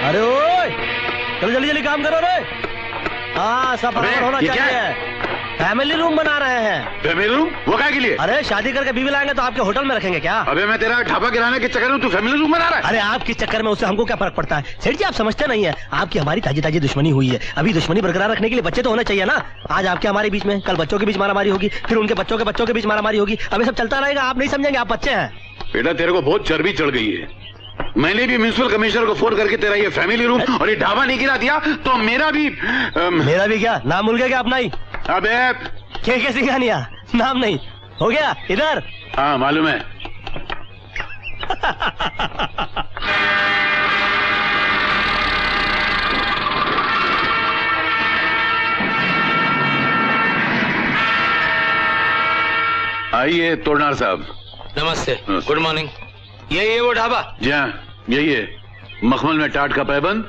अरे ओए, चलो जल्दी जल्दी काम करो रे। हाँ, सब बराबर होना चाहिए। फैमिली रूम बना रहे हैं। Family room? वो क्या के लिए? अरे शादी करके बीवी लाएंगे तो आपके होटल में रखेंगे क्या? अबे मैं तेरा ढाबा गिराने के चक्कर में तू फैमिली रूम बना रहा है? अरे आपके चक्कर में उससे हमको क्या फर्क पड़ता है? सेठ जी आप समझते नहीं है, आपकी हमारी ताजी ताजी दुश्मनी हुई है। अभी दुश्मनी बरकरार रखने के लिए बच्चे तो होने चाहिए ना। आज आपके हमारे बीच में, कल बच्चों के बीच मारामारी होगी, फिर उनके बच्चों के बीच मारामारी होगी। अभी सब चलता रहेगा, आप नहीं समझेंगे, आप बच्चे हैं। बेटा तेरे को बहुत चर्बी चढ़ गई है। मैंने भी म्युनिसिपल कमिश्नर को फोन करके तेरा ये फैमिली रूम और ये ढाबा नहीं गिरा दिया तो मेरा भी क्या नाम भूल गया क्या अपना ही? अबे के सिंघानिया नाम नहीं हो गया इधर? हाँ मालूम है। आइए तोड़नार साहब। नमस्ते, गुड मॉर्निंग। यही है वो ढाबा? जी हाँ यही है। मखमल में टाट का पैबंद,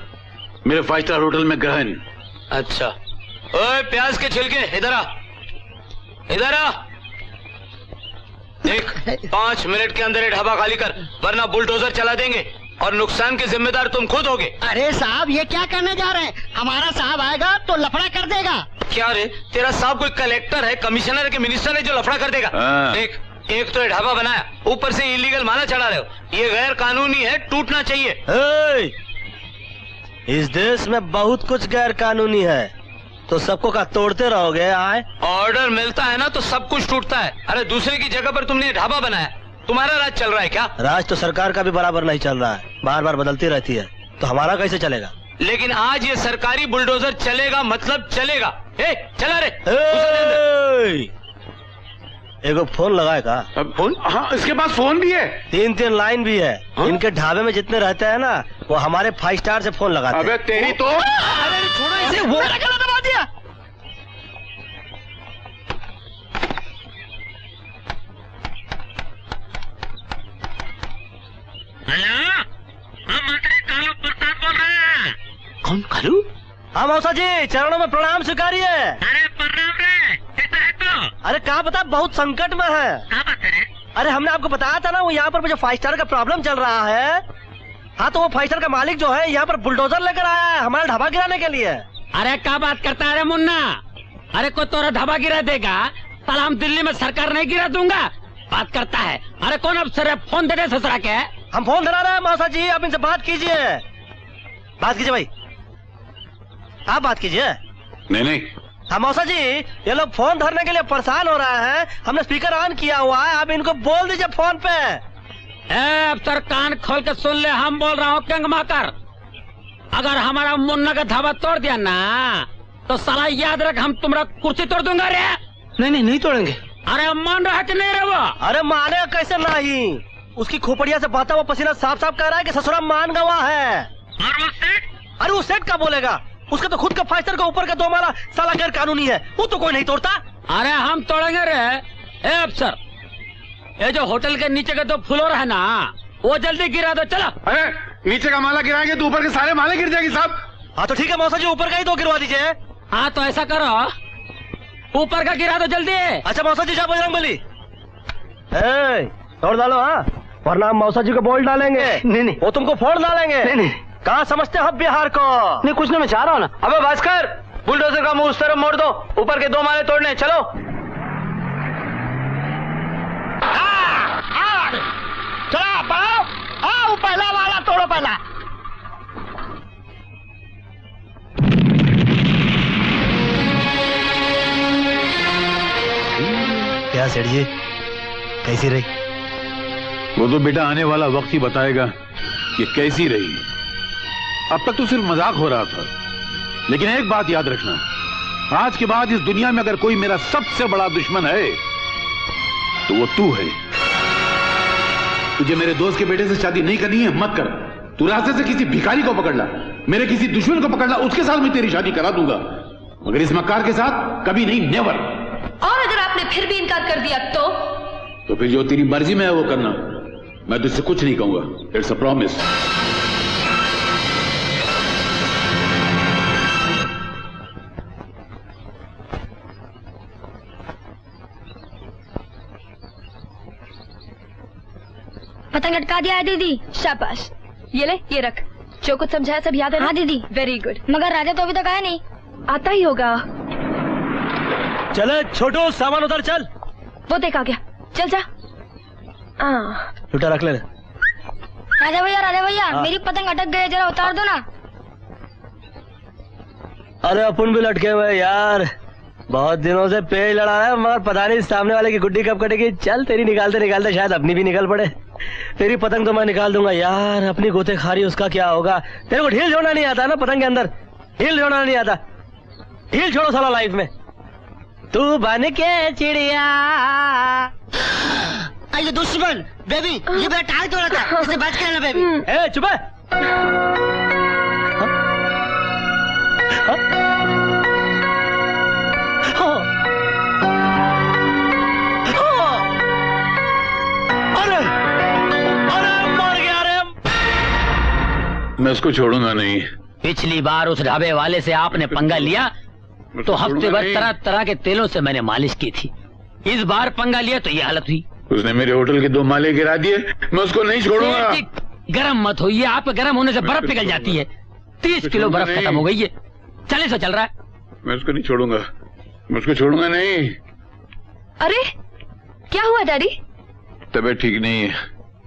मेरे 5 स्टार होटल में गहन। अच्छा। ओए प्याज के छिलके इधर आ, इधर आ। देख 5 मिनट के अंदर ये ढाबा खाली कर, वरना बुलडोजर चला देंगे और नुकसान के जिम्मेदार तुम खुद होगे। अरे साहब ये क्या करने जा रहे हैं? हमारा साहब आएगा तो लफड़ा कर देगा। क्या रे, तेरा साहब कोई कलेक्टर है, कमिश्नर है कि मिनिस्टर है जो लफड़ा कर देगा? देख, एक तो ये ढाबा बनाया, ऊपर से इलीगल माला चढ़ा रहे हो। ये गैर कानूनी है, टूटना चाहिए। इस देश में बहुत कुछ गैर कानूनी है, तो सबको का तोड़ते रहोगे? आए ऑर्डर मिलता है ना तो सब कुछ टूटता है। अरे दूसरे की जगह पर तुमने ढाबा बनाया, तुम्हारा राज चल रहा है क्या? राज तो सरकार का भी बराबर नहीं चल रहा है, बार बार बदलती रहती है, तो हमारा कैसे चलेगा? लेकिन आज ये सरकारी बुलडोजर चलेगा, मतलब चलेगा। चला रे। एगो फोन लगाए का? फोन? हाँ इसके पास फोन भी है, 3 लाइन भी है। इनके ढाबे में जितने रहते हैं ना, वो हमारे 5 स्टार से फोन लगाते हैं। अबे तेरी तो अरे छोड़ो इसे, वो गला दबा दिया। हम मंत्री कालू प्रसाद बोल रहे हैं। कौन कालू? हाँ मौसा जी, चरणों में प्रणाम स्वीकारिए। अरे प्रणाम रे, कैसा है तू? अरे क्या बता, बहुत संकट में है। क्या बात है रे? अरे हमने आपको बताया था ना, वो यहाँ पर जो 5 स्टार का प्रॉब्लम चल रहा है। हाँ तो वो 5 स्टार का मालिक जो है यहाँ पर बुलडोजर लेकर आया है हमारा ढाबा गिराने के लिए। अरे क्या बात करता है रे मुन्ना? अरे कोई तोरा ढाबा गिरा देगा? साला हम दिल्ली में सरकार नहीं गिरा दूंगा, बात करता है। अरे कौन अफसर है, फोन दे दे ससुरा के। हम फोन धरा रहे हैं मौसा जी, आप इनसे बात कीजिए। बात कीजिए भाई, आप बात कीजिए। नहीं। हाँ मौसा जी, ये लोग फोन धरने के लिए परेशान हो रहे हैं, हमने स्पीकर ऑन किया हुआ है, आप इनको बोल दीजिए फोन पे। अफसर कान खोल के सुन ले, हम बोल रहा हूँ किंग माकर, अगर हमारा मुन्ना का ढाबा तोड़ दिया ना तो साला याद रख हम तुम्हारा कुर्सी तोड़ दूंगा रे। नहीं तोड़ेंगे। अरे मान रहा है कि नहीं रे वो? अरे माने कैसे नहीं, उसकी खोपड़िया से बहता हुआ पसीना साफ साफ कह रहा है कि ससुरा मान गवा है। और वो सेठ? अरे वो सेठ का बोलेगा, उसका तो खुद का 5 स्टार का ऊपर का 2 माला साला गैर कानूनी है, वो तो कोई नहीं तोड़ता। अरे हम तोड़ेंगे रे। ए अफसर, ये जो होटल के नीचे के 2 फ्लोर है ना, वो जल्दी गिरा दो। चलो। अरे नीचे का माला गिराएंगे तो ऊपर के सारे माले गिर जाएंगे साहब। हाँ तो ठीक है मौसा जी, ऊपर का ही 2 गिरवा दीजिए। हाँ तो ऐसा करो, ऊपर का गिरा दो जल्दी। अच्छा मौसा जी, जाओ बजरंगबली, तोड़ डालो। हाँ वरना हम मौसा जी को बोल डालेंगे। नहीं वो तुमको फोड़ डालेंगे। नहीं कहाँ समझते हो बिहार को? नहीं कुछ नहीं, मैं चाह रहा हूँ ना। अबे भास्कर, बुलडोजर का मुंह उस तरफ मोड़ दो, ऊपर के 2 माले तोड़ने। चलो चलो बढ़ाओ, आओ पहला वाला तोड़ो पहला। क्या सेठ जी, कैसी रही? वो तो बेटा आने वाला वक्त ही बताएगा कि कैसी रही। अब तक तो सिर्फ मजाक हो रहा था, लेकिन एक बात याद रखना, आज के बाद इस दुनिया में अगर कोई मेरा सबसे बड़ा दुश्मन है तो वो तू है। तुझे मेरे दोस्त के बेटे से शादी नहीं करनी है, मत कर। तू रास्ते से किसी भिखारी को पकड़ ला, मेरे किसी दुश्मन को पकड़ ला, उसके साथ मैं तेरी शादी करा दूंगा, मगर इस मक्कार के साथ कभी नहीं, नेवर। और अगर आपने फिर भी इनकार कर दिया तो फिर जो तेरी मर्जी में है वो करना, मैं तुझसे कुछ नहीं कहूंगा। It's a promise. पतंग अटका दिया है दीदी, शाबाश। ये ले, ये रख। जो कुछ समझाया सब याद है? हाँ दीदी। Very good. मगर राजा तो अभी तक आया नहीं। आता ही होगा। चले छोटू, सामान उधर चल। वो देख आ गया, चल जा। लुटा रख ले। राजा भैया मेरी पतंग अटक गई, जरा उतार दो ना। अरे अपन भी लटके हुए यार, बहुत दिनों से पेड़ लड़ा रहा है, मगर पता नहीं सामने वाले की गुड्डी कब कटेगी। चल तेरी निकालते निकालते शायद अपनी भी निकल पड़े। तेरी पतंग तो मैं निकाल दूंगा यार, अपनी गोते खारी उसका क्या होगा। तेरे को ढील छोड़ना नहीं आता ना पतंग के अंदर, ढील छोड़ना नहीं आता। ढील छोड़ो साला लाइफ में। तू बन के चिड़िया। ये दुश्मन बेबी, ये मेरा टांग तोड़ा था, इससे बच के रहना बेबी। ए चुप है। मैं उसको छोड़ूंगा नहीं। पिछली बार उस ढाबे वाले से आपने पंगा लिया तो हफ्ते भर तरह तरह के तेलों से मैंने मालिश की थी। इस बार पंगा लिया तो ये हालत हुई। उसने मेरे होटल के 2 माले गिरा दिए, मैं उसको नहीं छोड़ूंगा। गरम मत होइए, आप गरम होने से बर्फ पिघल जाती है। 30 किलो बर्फ खत्म हो गई है। चले से चल रहा है। मैं उसको नहीं छोड़ूंगा, मैं उसको छोड़ूंगा नहीं। अरे क्या हुआ डैडी? तबीयत ठीक नहीं है।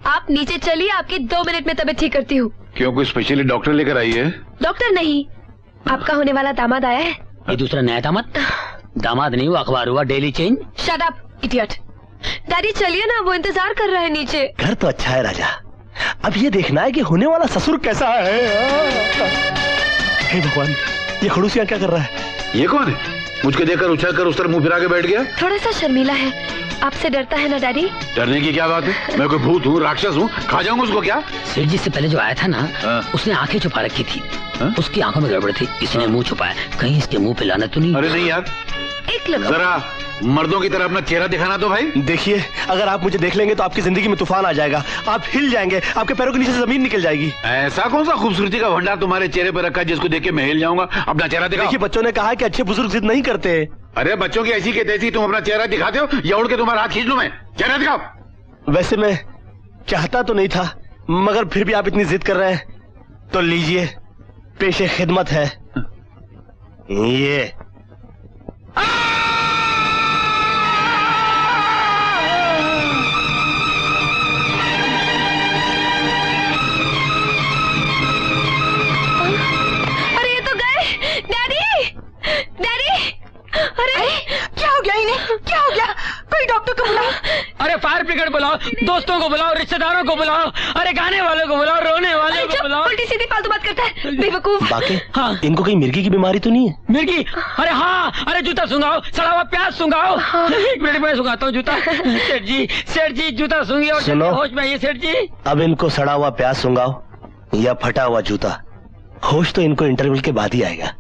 आप नीचे चलिए, आपकी 2 मिनट में तबीयत ठीक करती हूँ। क्यों, कोई स्पेशली डॉक्टर लेकर आई है? डॉक्टर नहीं, आपका होने वाला दामाद आया है। ये दूसरा नया दामाद नहीं हुआ, अखबार हुआ, daily change. Shut up idiot. Daddy चलिए ना, वो इंतजार कर रहे हैं नीचे। घर तो अच्छा है राजा, अब ये देखना है कि होने वाला ससुर कैसा है। हे भगवान, ये खड़ूसियां क्या कर रहा है? ये कौन है? मुझको देखकर उछल कर उस तरह मुंह फिरा के बैठ गया। थोड़ा सा शर्मीला है, आपसे डरता है ना डैडी? डरने की क्या बात है, मैं कोई भूत हूँ, राक्षस हूँ, खा जाऊंगा उसको क्या? सेठ जी से पहले जो आया था ना, उसने आंखें छुपा रखी थी। उसकी आंखों में गड़बड़ थी, इसने मुंह छुपाया। कहीं इसके मुंह पे लाना तो नहीं? अरे नहीं यार, एक लगा। जरा मर्दों की तरह अपना चेहरा दिखाना तो भाई। देखिए, अगर आप मुझे देख लेंगे तो आपकी जिंदगी में तूफान आ जाएगा, आप हिल जाएंगे, आपके पैरों के नीचे से जमीन निकल जाएगी। ऐसा कौन सा खूबसूरती का भंडार तुम्हारे चेहरे पर रखा है जिसको देख के मैं हिल जाऊंगा? अपना चेहरा दिखाओ। देखिए, बच्चों ने कहा है कि अच्छे बुजुर्ग जिद नहीं करते। अरे बच्चों की ऐसी के तैसी तुम अपना चेहरा दिखाते हो या उड़ के तुम्हारा हाथ खींच लूं मैं? चेहरा दिखाओ। वैसे मैं चाहता तो नहीं था, मगर फिर भी आप इतनी जिद कर रहे हैं तो लीजिए, पेशे खिदमत है ये। अरे ये तो गए। डैडी, डैडी, अरे क्या हो गया इन्हें? क्या हो गया? कोई डॉक्टर को बुलाओ। अरे फायर ब्रिगेड बुलाओ, दोस्तों को बुलाओ, रिश्तेदारों को बुलाओ, अरे गाने वालों को बुलाओ, रोने वाले को बुलाओ। उल्टी सीधी फालतू बात करता है बेवकूफ। बाकी हाँ। इनको कहीं मिर्गी की बीमारी तो नहीं है? मिर्गी? अरे हाँ, अरे जूता सुंगाओ, सड़ा हुआ प्याज सुंगाओ। एक मिनट में सुंगाता हूँ जूता। सेठ जी जूता सूंघिए और सुनो। होश में आइए सेठ जी। अब इनको सड़ा हुआ प्याज सुंगाओ या फटा हुआ जूता, होश तो इनको इंटरवल के बाद ही आएगा।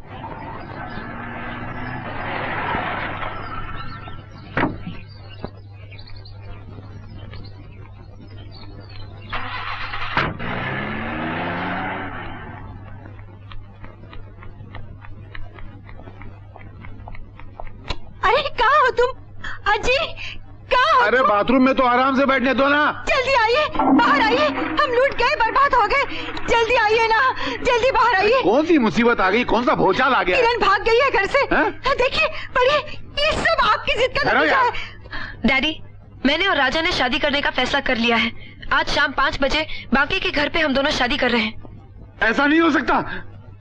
अरे कहाँ हो तुम? अजी कहाँ हो? अरे बाथरूम में तो आराम से बैठने दो ना। जल्दी आइए, बाहर आइए, हम लूट गए, बर्बाद हो गए। जल्दी आइए ना, जल्दी बाहर आइए। कौन सी मुसीबत आ गई, कौन सा भूचाल आ गया? किरण भाग गई है घर से। हैं? देखिए पढ़िए, ये सब आपकी जिद का ठहरो नतीजा यार। है। डैडी, मैंने और राजा ने शादी करने का फैसला कर लिया है। आज शाम 5 बजे बाकी के घर पे हम दोनों शादी कर रहे हैं। ऐसा नहीं हो सकता,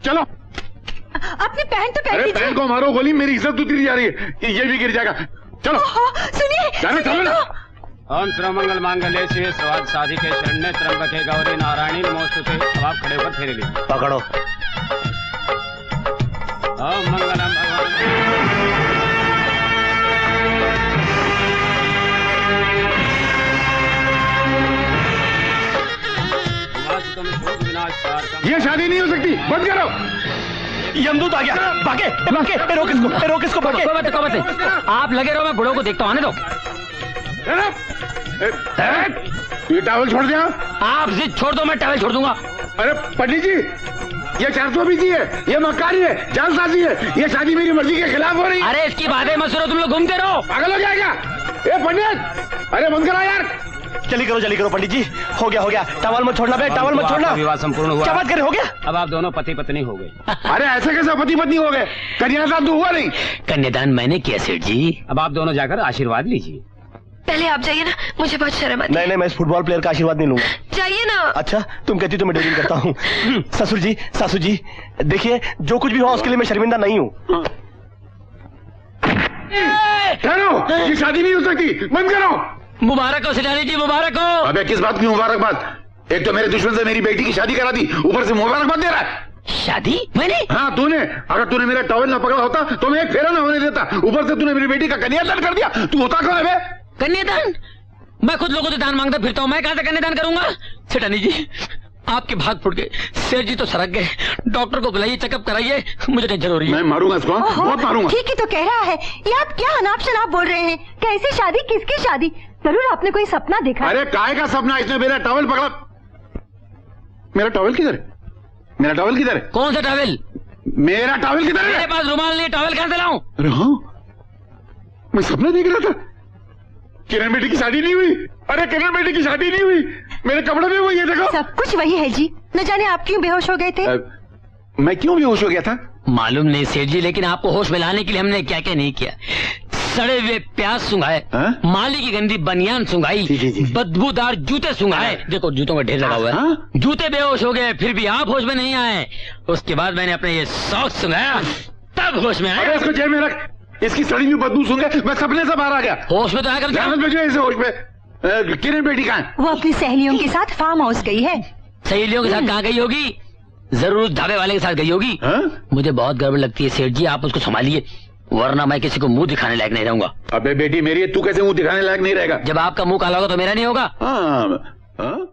चलो। अपनी पहन तो अरे बहन को मारो गोली, मेरी इज्जत उतरी जा रही है, ये भी गिर जाएगा। चलो सुनिए, जाने चलो ना। ओम सर्वमंगल मांगल्ये शिवे सर्वार्थ साधिके शरण्ये त्र्यंबके गौरी नारायणी नमोस्तुते। अब आप खड़े होकर फेरे लीजिए। पकड़ो। ओम मंगलम भगवान। ये शादी नहीं हो सकती, बंद करो। यमदूत आ गया। भागे, भागे, रोक इसको, रोक इसको, भागे। कोई बात नहीं। आप लगे रहो, मैं बुढ़ो को देखता हूँ, आने दो। ये टावल छोड़ दिया। आप जिद छोड़ दो, मैं टॉवल छोड़ दूंगा। अरे पंडित जी, ये 420 है, ये मक्कारी है, जालसाजी है, ये शादी मेरी मर्जी के खिलाफ हो रही है। अरे इसकी बातें मत सुनो, तुम लोग घूमते रहो। पागल हो गया क्या? ए पंडित, अरे बंद करो यार। जल्दी करो पंडित जी। हो गया टॉवल मत छोड़ना बे, टॉवल मत छोड़ना। विवाह संपूर्ण हुआ। क्या बात कर रहे हो गया? अब आप दोनों पति पत्नी हो गए। अरे ऐसे कैसे पति पत्नी हो गए? कन्यादान तो हुआ नहीं। कन्यादान मैंने किया सेठ जी। अब आप दोनों जाकर आशीर्वाद लीजिए। पहले आप जाइए ना, मुझे बहुत शर्म आती है। नहीं मैं इस फुटबॉल प्लेयर का आशीर्वाद नहीं लूंगा। जाइए ना। अच्छा तुम कहती तो मैं डीलिंग करता हूँ। ससुर जी सासू जी देखिए, जो कुछ भी हुआ उसके लिए मैं शर्मिंदा नहीं हूँ। ठहरो, ये शादी नहीं हो सकती, बंद करो। मुबारक हो सेठानी जी, मुबारक हो। अबे किस बात की मुबारकबाद? एक तो मेरे दुश्मन से मेरी बेटी की शादी करा दी, ऊपर से मुबारकबाद दे रहा है। शादी मैंने? हाँ तूने। अगर तूने मेरा टॉवल ना पकड़ा होता तो मैं एक फेरा ना होने देता। ऊपर से तूने मेरी बेटी का कन्यादान कर दिया। तू होता कौन है बे? कन्यादान? मैं खुद लोगों से दान मांगता फिरता हूँ, मैं कहाँ से कन्यादान करूंगा? सेठानी जी आपके भाग फुट गए, सेठ जी तो सड़क गए। डॉक्टर को बुलाइए, चेकअप कराइए, मुझे टेंशन हो रही है। मैं मारूंगा इसको, बहुत मारूंगा। ठीक ही तो कह रहा है। ये आप क्या अनाप शनाप बोल रहे हैं? कैसी शादी, किसकी शादी? जरूर आपने कोई सपना देखा। अरे काय का सपना? इसने मेरा टॉवल पकड़ा। मेरा टॉवल किधर है? मेरा टॉवल किधर है? कौन सा टॉवल? मेरा टॉवल किधर है? मेरे पास रुमाल नहीं, टॉवल कहाँ से लाऊं? अरे हाँ, मैं सपना देख रहा था। किरण बेटी की शादी नहीं हुई। अरे किरण बेटी की शादी नहीं हुई, मेरे कपड़े में हुई है। देखो सब कुछ वही है जी। न जाने आप क्यों बेहोश हो गए थे? मैं क्यों बेहोश हो गया था? मालूम नहीं सेठ जी, लेकिन आपको होश में लाने के लिए हमने क्या क्या नहीं किया। सड़े हुए प्याज सुंघाए, माली की गंदी बनियान सुंघाई, बदबूदार जूते सुंघाए। देखो जूतों का ढेर लगा हुआ है। जूते बेहोश हो गए, फिर भी आप होश में नहीं आए। उसके बाद मैंने अपने ये सॉक्स सुंघाया, तब होश में आया। इसको जेब में रख, इसकी सड़ी हुई बदबू सूंघे मैं सपने से बाहर आ गया। होश में तो आकर इसे होश में। किरण बेटी कहाँ है? वो अपनी सहेलियों के साथ फार्म हाउस गई है। सहेलियों के साथ कहाँ गई होगी? जरूर ढाबे वाले के साथ गई होगी। मुझे बहुत गड़बड़ लगती है सेठ जी, आप उसको संभालिए, वरना मैं किसी को मुंह दिखाने लायक नहीं रहूंगा। अबे बेटी मेरी, तू कैसे मुंह दिखाने लायक नहीं रहेगा? जब आपका मुंह काला होगा तो मेरा नहीं होगा। हाँ